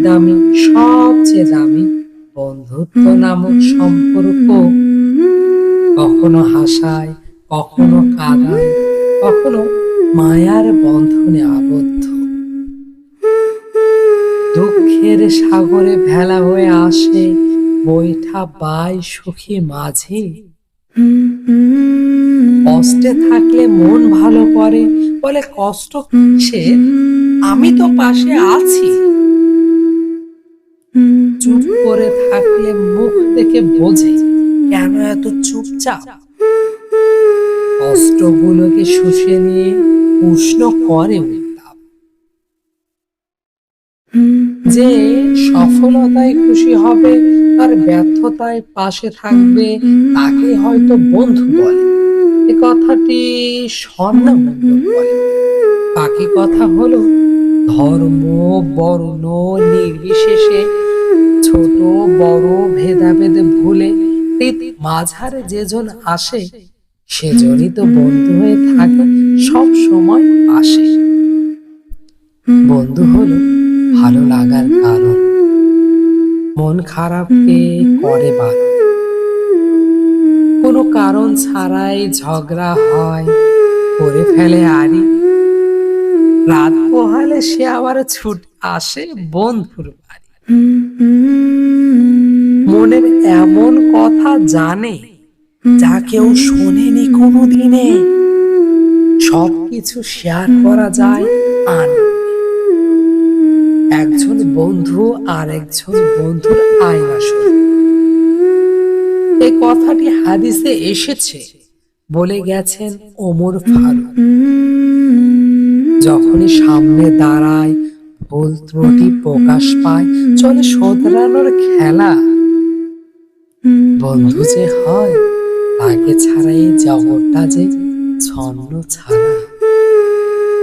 দামি সবচেয়ে দামি বন্ধুত্ব নামক সম্পর্ক কখনো হাসায়, কখনো কাঁদায়, কখনো মায়ার বন্ধনে আবদ্ধ। দুঃখের সাগরে ভেলা হয়ে আসে, বৈঠা বাই সুখী মাঝে। কষ্টে থাকলে মন ভালো করে, বলে কষ্ট কিসের, আমি তো পাশে আছি। চুপ করে থাকলে মুখ দেখে বোঝে, কেন এত চুপচাপ। কষ্টগুলোকে শুষে নিয়ে উষ্ণ করে উত্তাপ। যে সফলতায় খুশি হবে, তার ব্যর্থতায় পাশে থাকবে, তাকে হয়তো বন্ধু বলে। এ কথাটি স্বর্ণমঙ্গল বলে। বাকি কথা হলো, ধর্ম বর্ণ নির্বিশেষে, ছোট বড় ভেদাভেদ ভুলে মাঝারে যেজন আসে, সেজনই তো বন্ধু হয়ে থাকে, সব সময় আসে। বন্ধু হলো ভালো লাগার কারণ, মন খারাপকে করে বারণ। কোনো কারণ ছাড়াই ঝগড়া হয়, করে ফেলে আড়ি। রাত পোহালে সে আবার ছুট আসে বন্ধুর বাড়ি। মনের এমন কথা জানে, যা কেউ শোনেনি কোনো দিনে। সবকিছু শেয়ার করা যায় আনন্দে। একজন বন্ধু আর একজন বন্ধুর আয়না স্বরূপ। এই কথাটি হাদিসে এসেছে, বলে গেছেন ওমর ফারুক। যখনই সামনে দাঁড়ায়, ভুল ত্রুটি প্রকাশ পায়, চলে শোধরানোর খেলা। বন্ধু যে হয়, তাকে ছাড়া এই জগৎটা যে ছন্ন ছাড়া।